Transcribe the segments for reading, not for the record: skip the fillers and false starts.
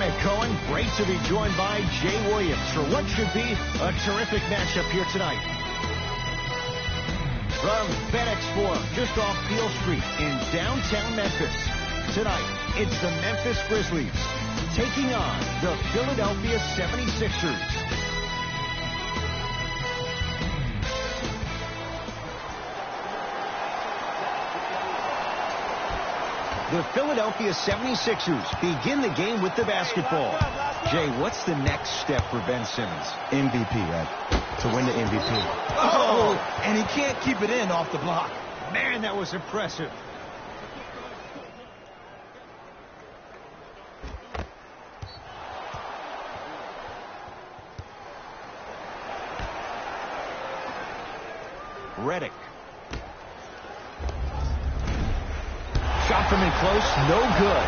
Kenneth Cohen, great to be joined by Jay Williams for what should be a terrific matchup here tonight. From FedEx Forum, just off Beale Street in downtown Memphis. Tonight, it's the Memphis Grizzlies taking on the Philadelphia 76ers. The Philadelphia 76ers begin the game with the basketball. Jay, what's the next step for Ben Simmons? MVP, Ed. To win the MVP. Oh, and he can't keep it in off the block. Man, that was impressive. Redick. Shot from in close, no good.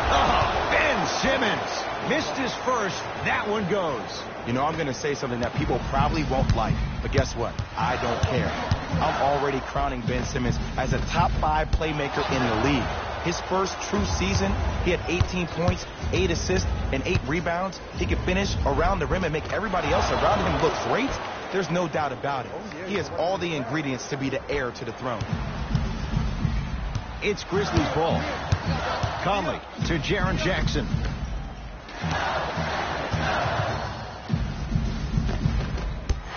Oh, Ben Simmons missed his first. That one goes. You know, I'm going to say something that people probably won't like, but guess what? I don't care. I'm already crowning Ben Simmons as a top 5 playmaker in the league. His first true season, he had 18 points, 8 assists, and 8 rebounds. He could finish around the rim and make everybody else around him look great. There's no doubt about it. He has all the ingredients to be the heir to the throne. It's Grizzlies ball. Conley to Jaren Jackson.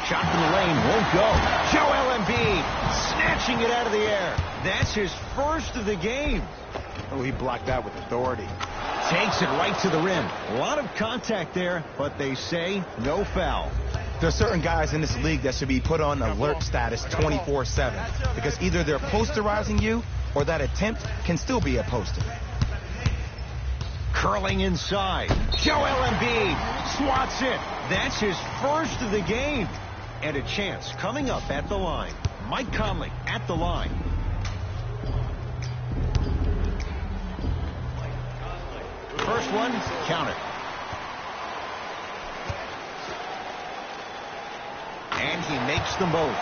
Shot from the lane, won't go. Joel Embiid snatching it out of the air. That's his first of the game. Oh, he blocked that with authority. Takes it right to the rim. A lot of contact there, but they say no foul. There are certain guys in this league that should be put on alert status 24/7 because either they're posterizing you or that attempt can still be a poster. Curling inside. Joel Embiid swats it. That's his first of the game. And a chance coming up at the line. Mike Conley at the line. First one, counted. And he makes them both.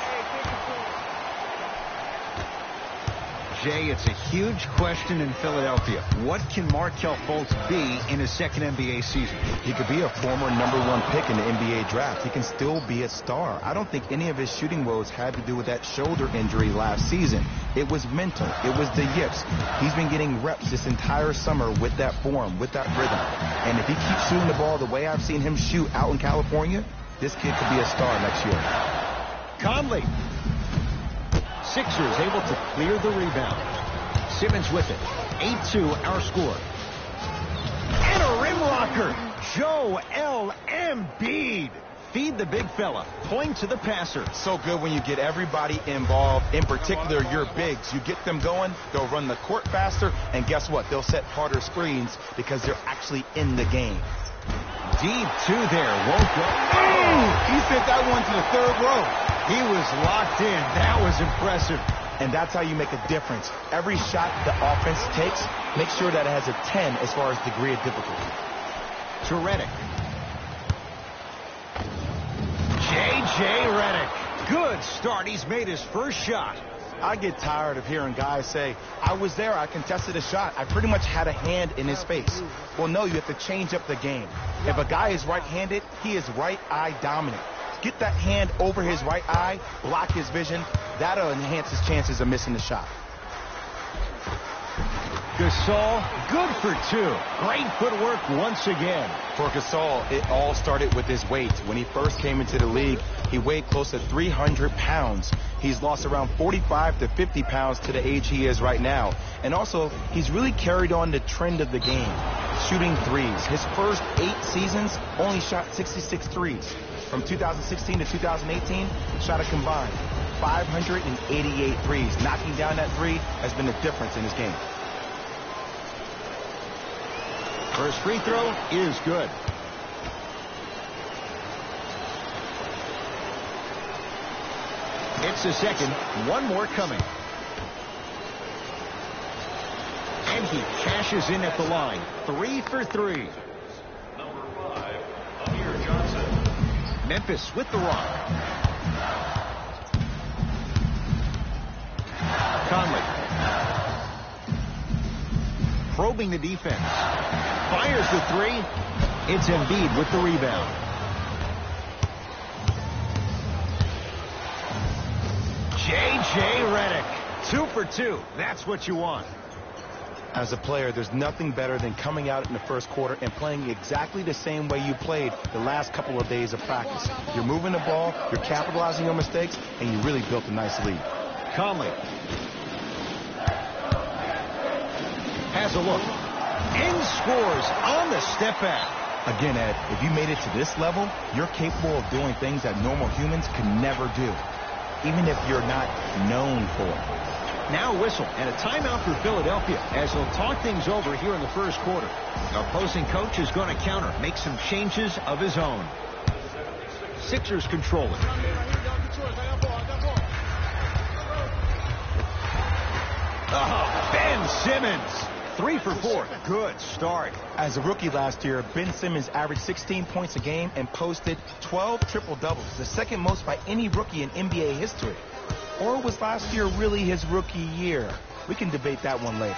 Jay, it's a huge question in Philadelphia. What can Markelle Fultz be in his second NBA season? He could be a former #1 pick in the NBA draft. He can still be a star. I don't think any of his shooting woes had to do with that shoulder injury last season. It was mental. It was the yips. He's been getting reps this entire summer with that form, with that rhythm. And if he keeps shooting the ball the way I've seen him shoot out in California, this kid could be a star next year. Conley. Sixers able to clear the rebound. Simmons with it. 8-2 our score. And a rim rocker. Joel Embiid. Feed the big fella. Point to the passer. So good when you get everybody involved, in particular your bigs. You get them going, they'll run the court faster, and guess what? They'll set harder screens because they're actually in the game. Deep two there. Won't go. He sent that one to the third row. He was locked in. That was impressive. And that's how you make a difference. Every shot the offense takes, make sure that it has a 10 as far as degree of difficulty. To Redick. J.J. Redick. Good start. He's made his first shot. I get tired of hearing guys say, I was there, I contested a shot. I pretty much had a hand in his face. Well, no, you have to change up the game. If a guy is right-handed, he is right eye dominant. Get that hand over his right eye, block his vision. That'll enhance his chances of missing the shot. Gasol, good for 2. Great footwork once again. For Gasol, it all started with his weight. When he first came into the league, he weighed close to 300 pounds. He's lost around 45 to 50 pounds to the age he is right now. And also, he's really carried on the trend of the game, shooting threes. His first 8 seasons only shot 66 threes. From 2016 to 2018, shot a combined 588 threes. Knocking down that three has been the difference in his game. First free throw is good. It's the second. One more coming. And he cashes in at the line. 3 for 3. Number 5, Amir Johnson. Memphis with the rock. Conley. Probing the defense. Fires the 3. It's Embiid with the rebound. J.J. Redick, 2 for 2. That's what you want. As a player, there's nothing better than coming out in the first quarter and playing exactly the same way you played the last couple of days of practice. You're moving the ball, you're capitalizing your mistakes, and you really built a nice lead. Conley has a look and scores on the step back. Again, Ed, if you made it to this level, you're capable of doing things that normal humans could never do, even if you're not known for it. Now whistle and a timeout for Philadelphia as they'll talk things over here in the first quarter. The opposing coach is going to counter, make some changes of his own. Sixers control it. Oh, Ben Simmons. 3 for 4. Good start. As a rookie last year, Ben Simmons averaged 16 points a game and posted 12 triple-doubles, the second most by any rookie in NBA history. Or was last year really his rookie year? We can debate that one later.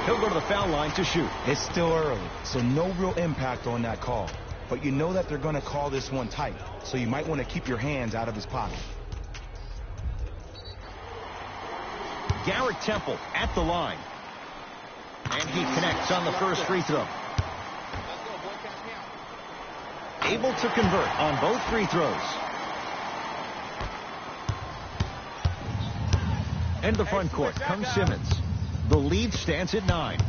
He'll go to the foul line to shoot. It's still early, so no real impact on that call. But you know that they're going to call this one tight, so you might want to keep your hands out of his pocket. Garrett Temple at the line. And he connects on the first free throw. Able to convert on both free throws. Into the front court comes Simmons. The lead stands at 9.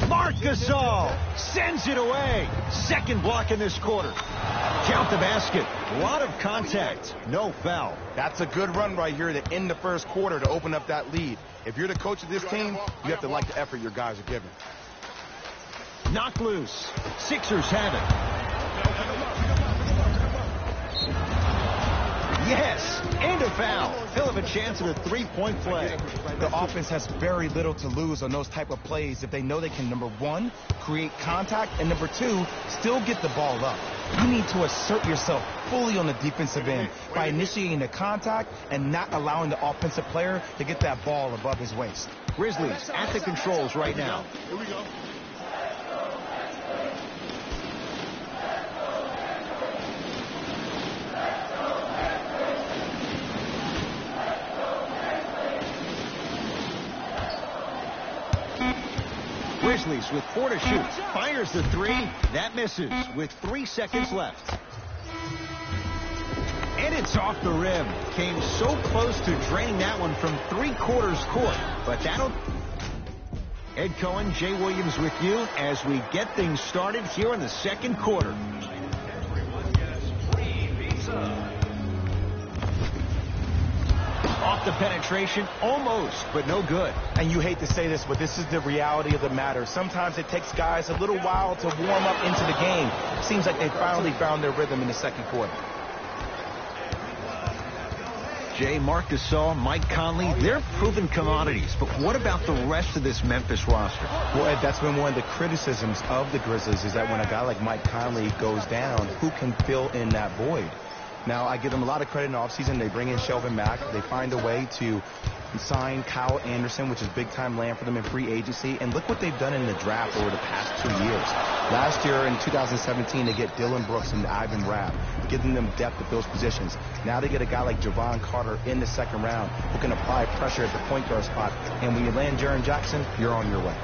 Marc Gasol sends it away. Second block in this quarter. Count the basket. A lot of contact. No foul. That's a good run right here to end the first quarter to open up that lead. If you're the coach of this team, you have to like the effort your guys are giving. Knocked loose. Sixers have it. Yes, and a foul. He'll have a chance at a three-point play. The offense has very little to lose on those type of plays if they know they can, number one, create contact, and number two, still get the ball up. You need to assert yourself fully on the defensive end by initiating the contact and not allowing the offensive player to get that ball above his waist. Grizzlies at the controls right now. Here we go. Grizzlies with 4 to shoot. Fires the 3. That misses with 3 seconds left. And it's off the rim. Came so close to draining that one from 3/4 court. But that'll... Ed Cohen, Jay Williams with you as we get things started here in the second quarter. Off the penetration, almost, but no good. And you hate to say this, but this is the reality of the matter. Sometimes it takes guys a little while to warm up into the game. Seems like they finally found their rhythm in the second quarter. Jay, Marc Gasol, Mike Conley, they're proven commodities. But what about the rest of this Memphis roster? Well, Ed, that's been one of the criticisms of the Grizzlies is that when a guy like Mike Conley goes down, who can fill in that void? Now, I give them a lot of credit in the offseason. They bring in Shelvin Mack. They find a way to sign Kyle Anderson, which is big-time land for them in free agency. And look what they've done in the draft over the past 2 years. Last year, in 2017, they get Dillon Brooks and Ivan Rabb, giving them depth at those positions. Now they get a guy like Javon Carter in the second round who can apply pressure at the point guard spot. And when you land Jaren Jackson, you're on your way.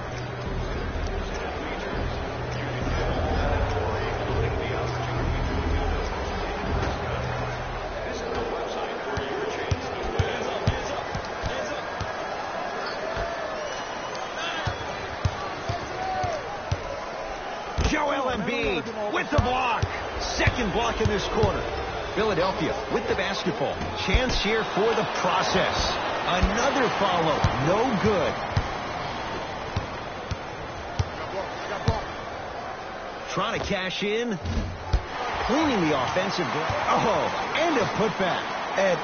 With the block. Second block in this quarter. Philadelphia with the basketball. Chance here for the process. Another follow. No good. Trying to cash in. Cleaning the offensive. Oh, and a putback. Ed,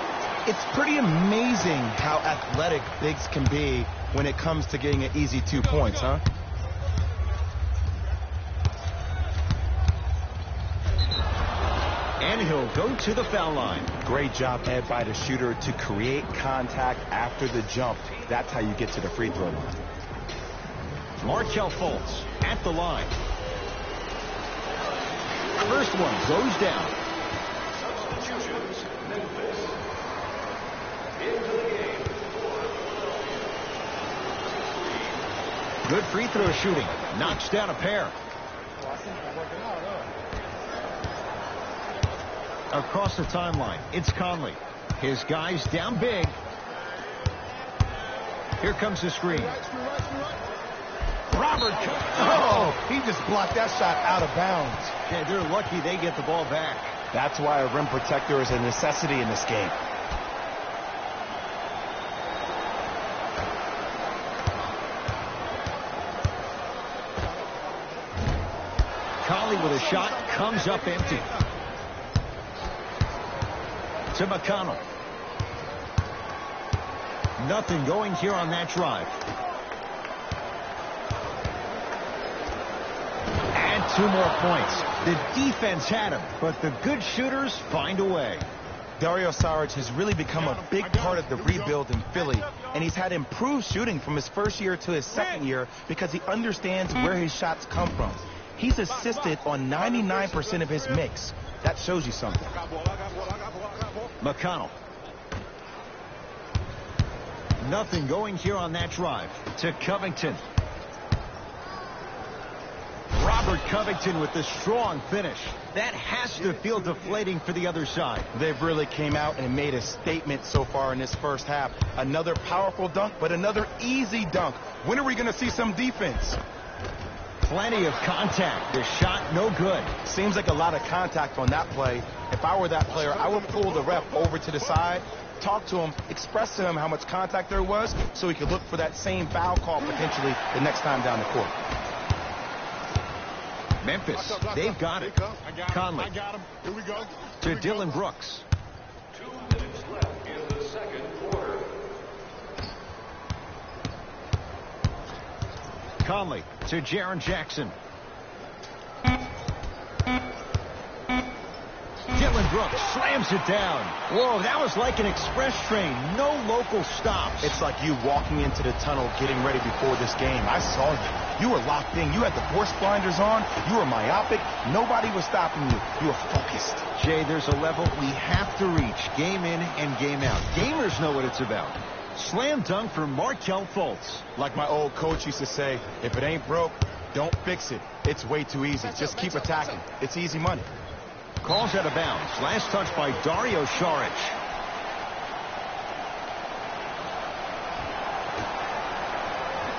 it's pretty amazing how athletic bigs can be when it comes to getting an easy 2 points, huh? and he'll go to the foul line. Great job, Ed, by the shooter to create contact after the jump. That's how you get to the free throw line. Markelle Fultz at the line. First one goes down. Substitutions. Memphis. Into the game. Good free throw shooting. Knocks down a pair. Across the timeline, it's Conley. His guy's down big. Here comes the screen. Robert. Oh, he just blocked that shot out of bounds. Yeah, they're lucky they get the ball back. That's why a rim protector is a necessity in this game. Conley with a shot, comes up empty. To McConnell. Nothing going here on that drive. And 2 more points. The defense had him, but the good shooters find a way. Dario Saric has really become a big part of the rebuild in Philly, and he's had improved shooting from his first year to his second year because he understands where his shots come from. He's assisted on 99% of his mix. That shows you something. McConnell. Nothing going here on that drive. To Covington. Robert Covington with the strong finish. That has to feel deflating for the other side. They've really came out and made a statement so far in this first half. Another powerful dunk, but another easy dunk. When are we going to see some defense? Plenty of contact. The shot no good. Seems like a lot of contact on that play. If I were that player, I would pull the ref over to the side, talk to him, express to him how much contact there was so he could look for that same foul call potentially the next time down the court. Memphis, they've got it. Conley. Here we go. To Dylan Brooks. 2 minutes left in the second quarter. Conley to Jaren Jackson. Dylan Brooks slams it down. Whoa, that was like an express train. No local stops. It's like you walking into the tunnel getting ready before this game. I saw you. You were locked in. You had the horse blinders on. You were myopic. Nobody was stopping you. You were focused. Jay, there's a level we have to reach game in and game out. Gamers know what it's about. Slam dunk for Markelle Fultz. Like my old coach used to say, if it ain't broke, don't fix it. It's way too easy. Just keep attacking. It's easy money. Calls out of bounds. Last touch by Dario Saric.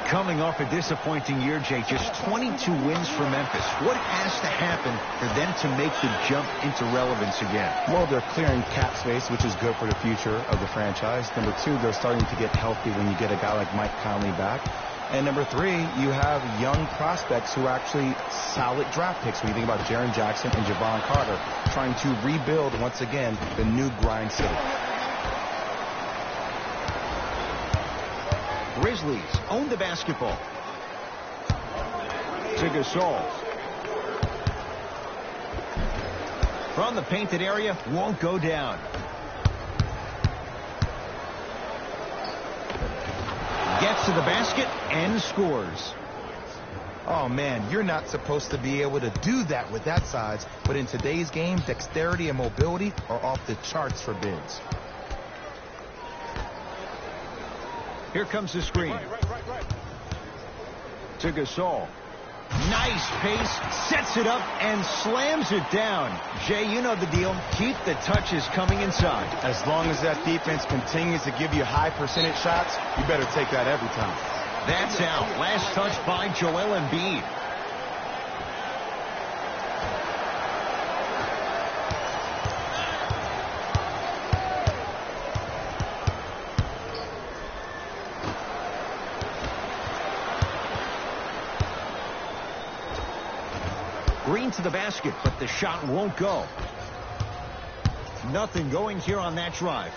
Coming off a disappointing year, Jay, just 22 wins for Memphis. What has to happen for them to make the jump into relevance again? Well, they're clearing cap space, which is good for the future of the franchise. Number 2, they're starting to get healthy when you get a guy like Mike Conley back. And number 3, you have young prospects who are actually solid draft picks. When you think about Jaren Jackson and Javon Carter trying to rebuild, once again, the new grind city. Grizzlies own the basketball. To Gasol. From the painted area, won't go down. Gets to the basket and scores. Oh, man, you're not supposed to be able to do that with that size, but in today's game, dexterity and mobility are off the charts for bigs. Here comes the screen. To Gasol. Nice pace, sets it up, and slams it down. Jay, you know the deal. Keep the touches coming inside. As long as that defense continues to give you high percentage shots, you better take that every time. That's out. Last touch by Joel Embiid. Green to the basket, but the shot won't go. Nothing going here on that drive.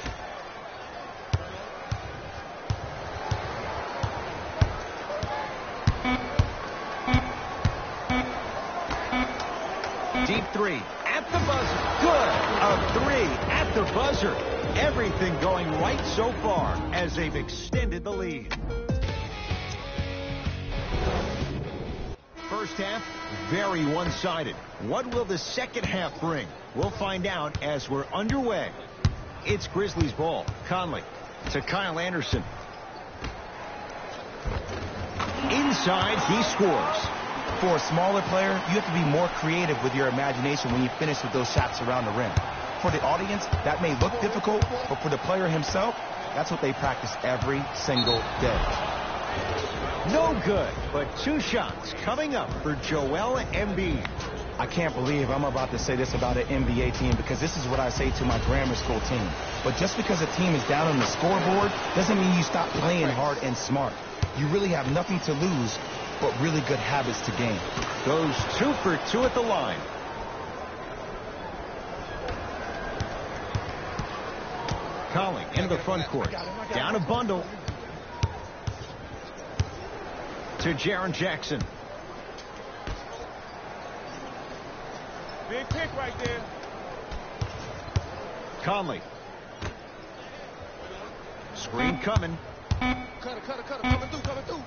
Deep 3 at the buzzer. Good. A 3 at the buzzer. Everything going right so far as they've extended the lead. First half, very one-sided. What will the second half bring? We'll find out as we're underway. It's Grizzlies ball. Conley to Kyle Anderson. Inside, he scores. For a smaller player, you have to be more creative with your imagination when you finish with those shots around the rim. For the audience, that may look difficult, but for the player himself, that's what they practice every single day. No good, but 2 shots coming up for Joel Embiid. I can't believe I'm about to say this about an NBA team, because this is what I say to my grammar school team. But just because a team is down on the scoreboard doesn't mean you stop playing hard and smart. You really have nothing to lose but really good habits to gain. Goes 2 for 2 at the line. Conley into the front court. Down a bundle. To Jaren Jackson. Big pick right there. Conley. Screen coming. Coming through.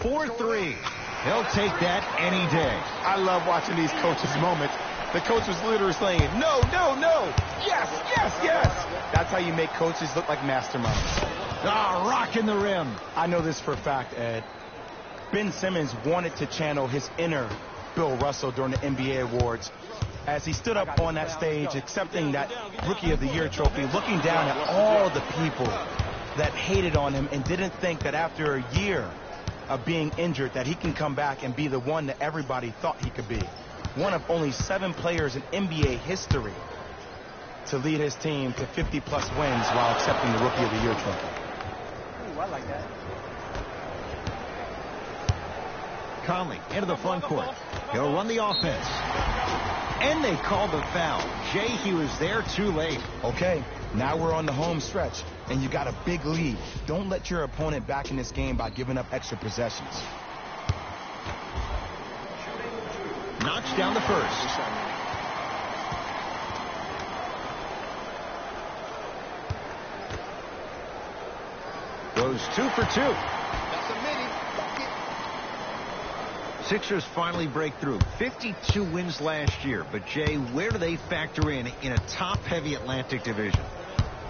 4-3. He'll take that any day. I love watching these coaches' moments. The coach was literally saying, no, no, no. Yes, yes, yes. That's how you make coaches look like masterminds. Rocking the rim. I know this for a fact, Ed. Ben Simmons wanted to channel his inner Bill Russell during the NBA awards as he stood up on that stage accepting that Rookie of the Year trophy, looking down at all the people that hated on him and didn't think that after a year of being injured that he can come back and be the one that everybody thought he could be. One of only 7 players in NBA history to lead his team to 50-plus wins while accepting the Rookie of the Year trophy. Ooh, I like that. Conley into the front court. He'll run the offense. And they called the foul. Jay, he was there too late. Okay, now we're on the home stretch, and you got a big lead. Don't let your opponent back in this game by giving up extra possessions. Knocks down the first. Goes 2 for 2. That's a mini. Sixers finally break through. 52 wins last year. But, Jay, where do they factor in a top-heavy Atlantic division?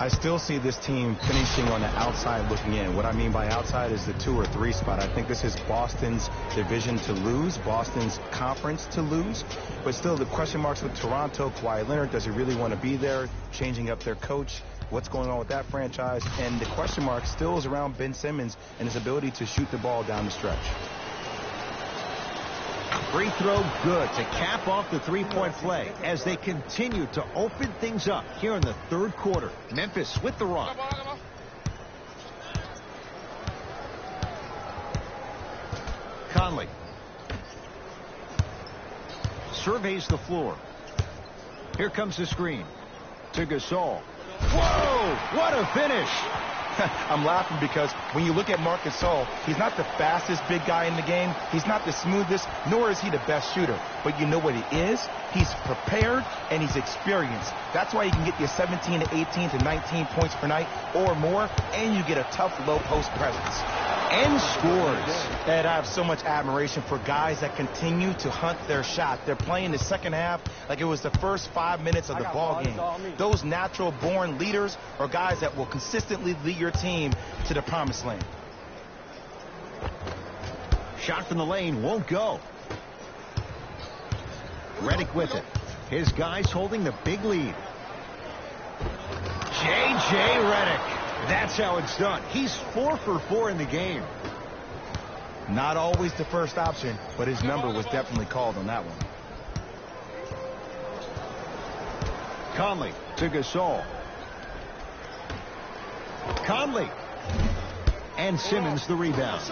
I still see this team finishing on the outside looking in. What I mean by outside is the 2 or 3 spot. I think this is Boston's division to lose, Boston's conference to lose. But still, the question marks with Toronto. Kawhi Leonard, does he really want to be there? Changing up their coach. What's going on with that franchise? And the question mark still is around Ben Simmons and his ability to shoot the ball down the stretch. Free throw good to cap off the three-point play as they continue to open things up here in the third quarter. Memphis with the rock. Conley surveys the floor. Here comes the screen to Gasol. Whoa, what a finish. I'm laughing because when you look at Marc Gasol, he's not the fastest big guy in the game. He's not the smoothest, nor is he the best shooter. But you know what he is? He's prepared and he's experienced. That's why he can get you 17 to 18 to 19 points per night or more, and you get a tough low post presence. And scores. Ed, I have so much admiration for guys that continue to hunt their shot. They're playing the second half like it was the first 5 minutes of the ball game. Those natural-born leaders are guys that will consistently lead your team to the promised land. Shot from the lane won't go. Redick with it. His guys holding the big lead. J.J. Redick. That's how it's done. He's 4 for 4 in the game. Not always the first option, but his number was definitely called on that one. Conley to Gasol. Conley. And Simmons the rebound.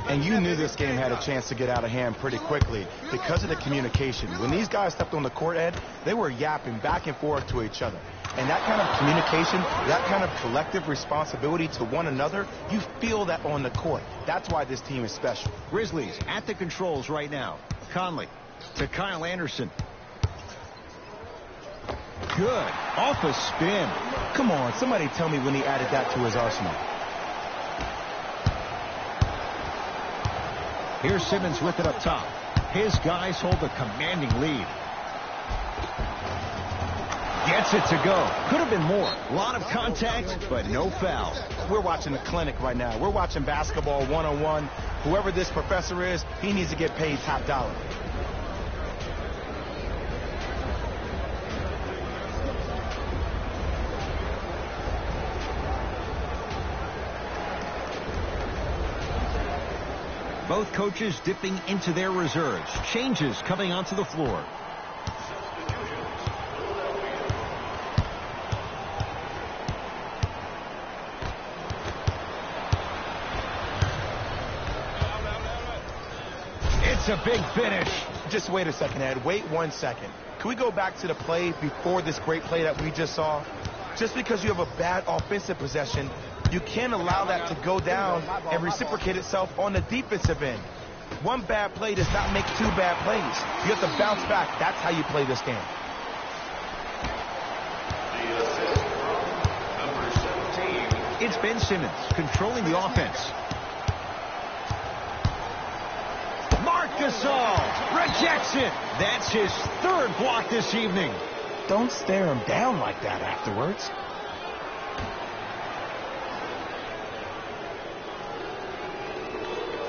And you knew this game had a chance to get out of hand pretty quickly because of the communication. When these guys stepped on the court, Ed, they were yapping back and forth to each other. And that kind of communication, that kind of collective responsibility to one another, you feel that on the court. That's why this team is special. Grizzlies at the controls right now. Conley to Kyle Anderson. good. Off a spin. Come on, somebody tell me when he added that to his arsenal. Here's Simmons with it up top. His guys hold a commanding lead. Gets it to go. Could have been more. A lot of contact, but no foul. We're watching a clinic right now. We're watching basketball 101. Whoever this professor is, he needs to get paid top dollar. Both coaches dipping into their reserves. Changes coming onto the floor. It's a big finish. Just wait a second, Ed. Wait 1 second. Can we go back to the play before this great play that we just saw? Just because you have a bad offensive possession, you can't allow that to go down and reciprocate itself on the defensive end. One bad play does not make two bad plays. You have to bounce back. That's how you play this game. The assist from number 17. It's Ben Simmons controlling the offense. Marc Gasol rejects it. That's his third block this evening. Don't stare him down like that afterwards.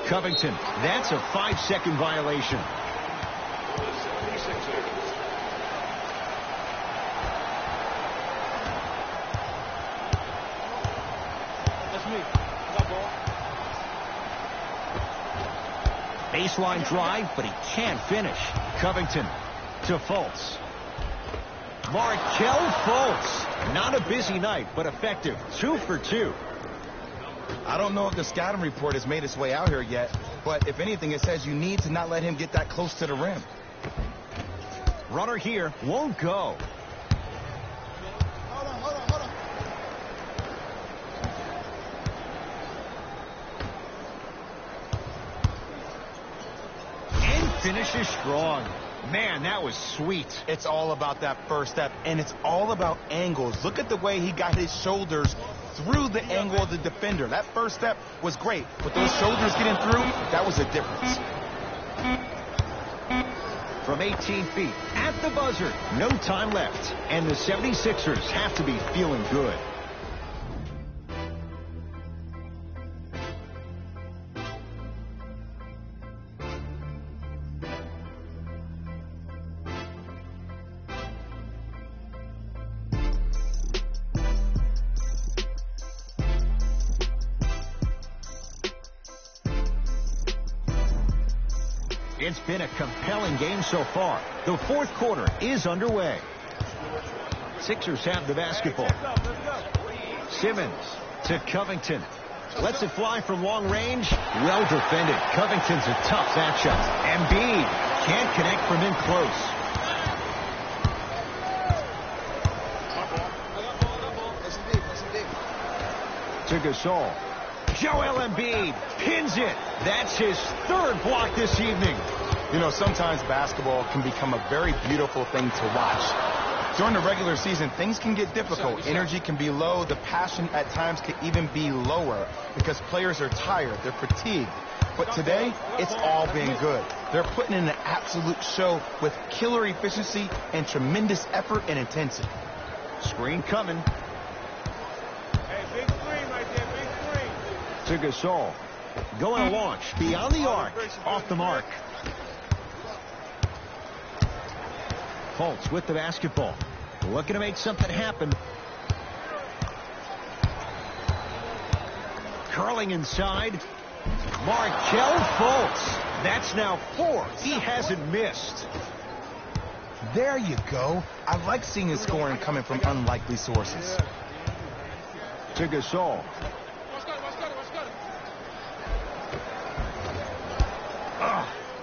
Covington, that's a 5-second violation. The 76ers. That's me. Got ball. Baseline drive, but he can't finish. Covington to Fultz. Markelle Fultz. Not a busy night, but effective. 2 for 2. I don't know if the scouting report has made its way out here yet, but if anything, it says you need to not let him get that close to the rim. Runner here won't go. Hold on. And finishes strong. Man, that was sweet. It's all about that first step, and it's all about angles. Look at the way he got his shoulders through the angle of the defender. That first step was great, but those shoulders getting through, that was a difference. From 18 feet at the buzzer. No time left. And the 76ers have to be feeling good. It's been a compelling game so far. The fourth quarter is underway. Sixers have the basketball. Simmons to Covington. Lets it fly from long range. Well defended. Covington's a tough matchup. Embiid can't connect from in close. To Gasol. Joel Embiid pins it. That's his third block this evening. You know, sometimes basketball can become a very beautiful thing to watch. During the regular season, things can get difficult. Energy can be low. The passion at times can even be lower because players are tired. They're fatigued. But today, it's all been good. They're putting in an absolute show with killer efficiency and tremendous effort and intensity. Screen coming. Hey, big screen right there. Big screen. To Gasol. Going to launch. Beyond the arc. Off the mark. Fultz with the basketball. Looking to make something happen. Curling inside. Markelle Fultz. That's now 4. He hasn't missed. There you go. I like seeing his scoring coming from unlikely sources. To Gasol.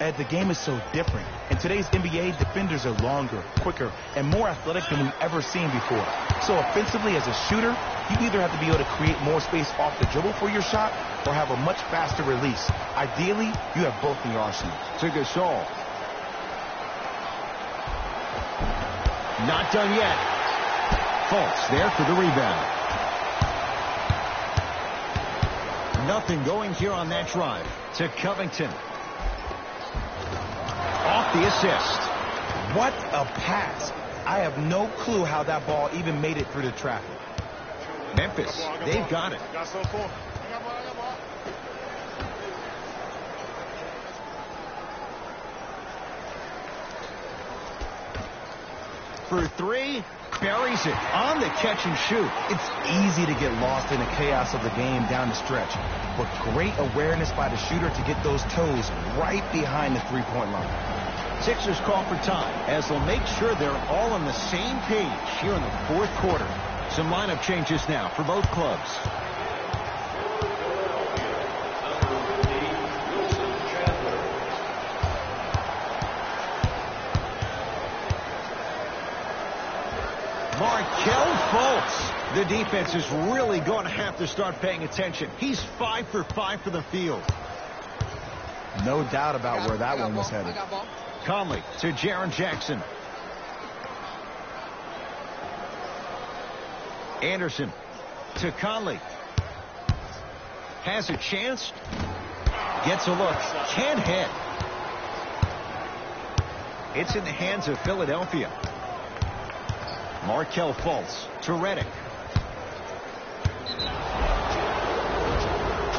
Ed, the game is so different. In today's NBA, defenders are longer, quicker, and more athletic than we've ever seen before. So offensively, as a shooter, you either have to be able to create more space off the dribble for your shot or have a much faster release. Ideally, you have both in your arsenal. To Gasol. Not done yet. Fultz there for the rebound. Nothing going here on that drive. To Covington. Off the assist. What a pass. I have no clue how that ball even made it through the traffic. Memphis, they've got it. For three, buries it on the catch and shoot. It's easy to get lost in the chaos of the game down the stretch, but great awareness by the shooter to get those toes right behind the three-point line. Sixers call for time as they'll make sure they're all on the same page here in the fourth quarter. Some lineup changes now for both clubs. Markelle Fultz. The defense is really going to have to start paying attention. He's 5 for 5 for the field. No doubt about where that one was headed. Conley to Jaren Jackson. Anderson to Conley. Has a chance. Gets a look. Can't hit. It's in the hands of Philadelphia. Markelle Fultz to Redick.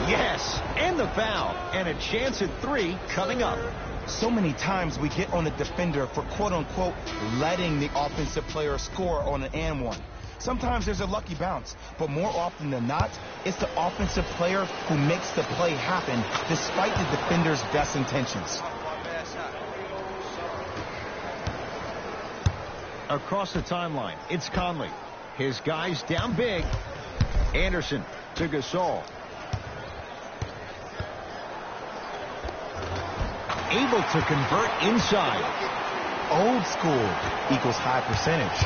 Yes, and the foul. And a chance at three coming up. So many times we get on the defender for quote-unquote letting the offensive player score on an and one. Sometimes there's a lucky bounce, but more often than not, it's the offensive player who makes the play happen despite the defender's best intentions. Across the timeline, it's Conley. His guys down big. Anderson to Gasol. Able to convert inside. Old school equals high percentage.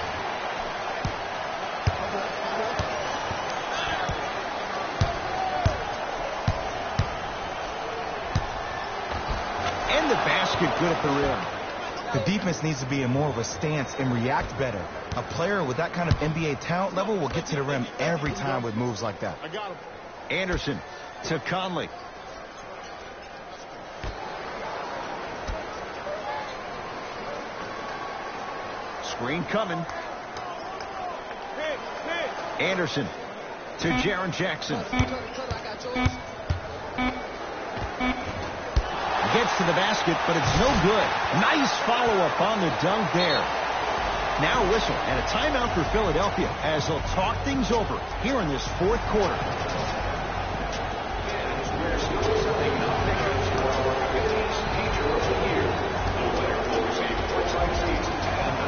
And the basket good at the rim. The defense needs to be in more of a stance and react better. A player with that kind of NBA talent level will get to the rim every time with moves like that. I got him. Anderson to Conley. Screen coming. Anderson to Jaren Jackson. Gets to the basket, but it's no good. Nice follow-up on the dunk there. Now a whistle and a timeout for Philadelphia as they'll talk things over here in this fourth quarter.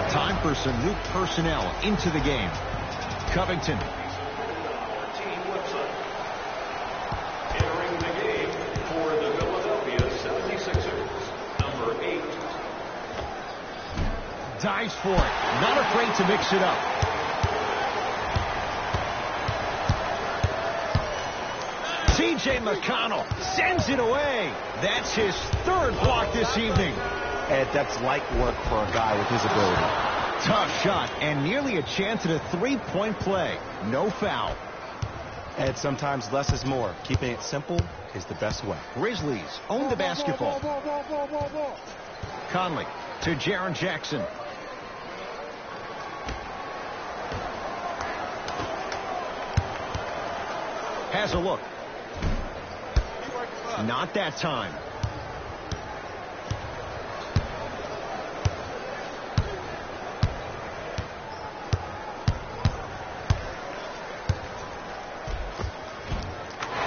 Time for some new personnel into the game. Covington. Entering the game for the Philadelphia 76ers, number 8. Dives for it. Not afraid to mix it up. C.J. McConnell sends it away. That's his third block this evening. Ed, that's light work for a guy with his ability. Tough shot and nearly a chance at a three-point play. No foul. Ed, sometimes less is more. Keeping it simple is the best way. Grizzlies own the basketball. Conley to Jaren Jackson. Has a look. Not that time.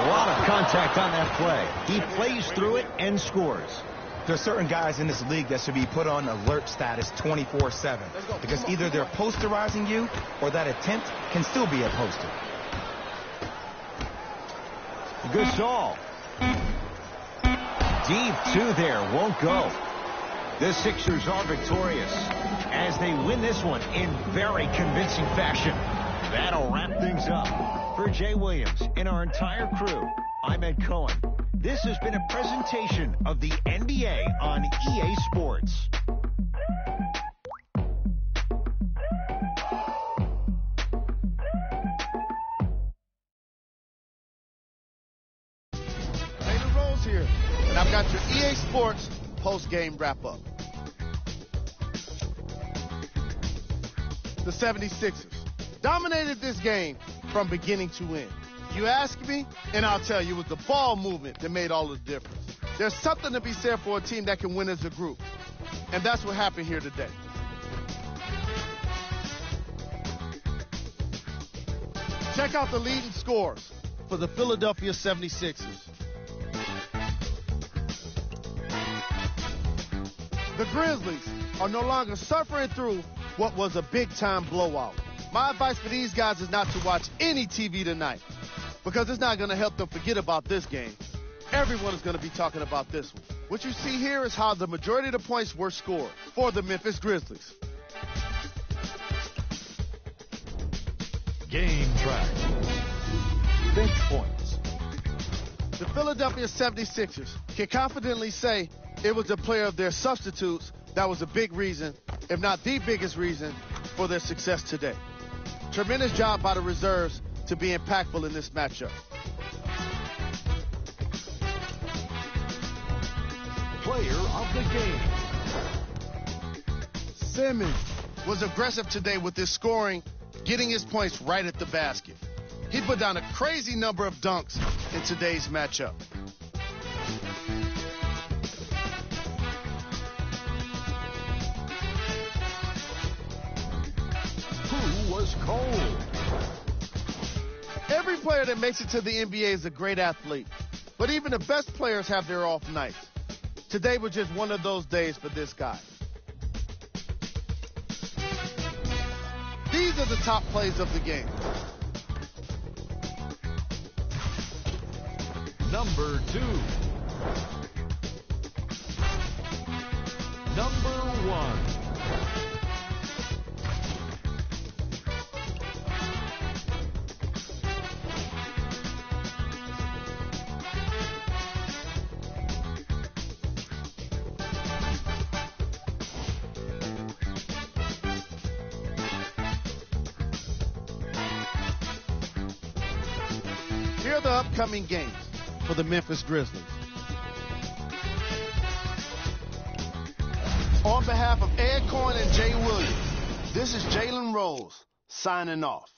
A lot of contact on that play. He plays through it and scores. There are certain guys in this league that should be put on alert status 24/7 because either they're posterizing you or that attempt can still be a poster. Gasol. Deep two there, won't go. The Sixers are victorious as they win this one in very convincing fashion. That'll wrap things up. For Jay Williams and our entire crew, I'm Ed Cohen. This has been a presentation of the NBA on EA Sports. here, and I've got your EA Sports post-game wrap-up. The 76ers dominated this game from beginning to end. You ask me, and I'll tell you, it was the ball movement that made all the difference. There's something to be said for a team that can win as a group, and that's what happened here today. Check out the leading scores for the Philadelphia 76ers. The Grizzlies are no longer suffering through what was a big-time blowout. My advice for these guys is not to watch any TV tonight because it's not going to help them forget about this game. Everyone is going to be talking about this one. What you see here is how the majority of the points were scored for the Memphis Grizzlies. Game track. Bench points. The Philadelphia 76ers can confidently say it was the player of their substitutes that was a big reason, if not the biggest reason, for their success today. Tremendous job by the reserves to be impactful in this matchup. Player of the game. Simmons was aggressive today with his scoring, getting his points right at the basket. He put down a crazy number of dunks in today's matchup. Who was cold? Every player that makes it to the NBA is a great athlete, but even the best players have their off nights. Today was just one of those days for this guy. These are the top plays of the game. Number 2. Number 1. Here are the upcoming games for the Memphis Grizzlies. On behalf of Ed Coyne and Jay Williams, this is Jalen Rose signing off.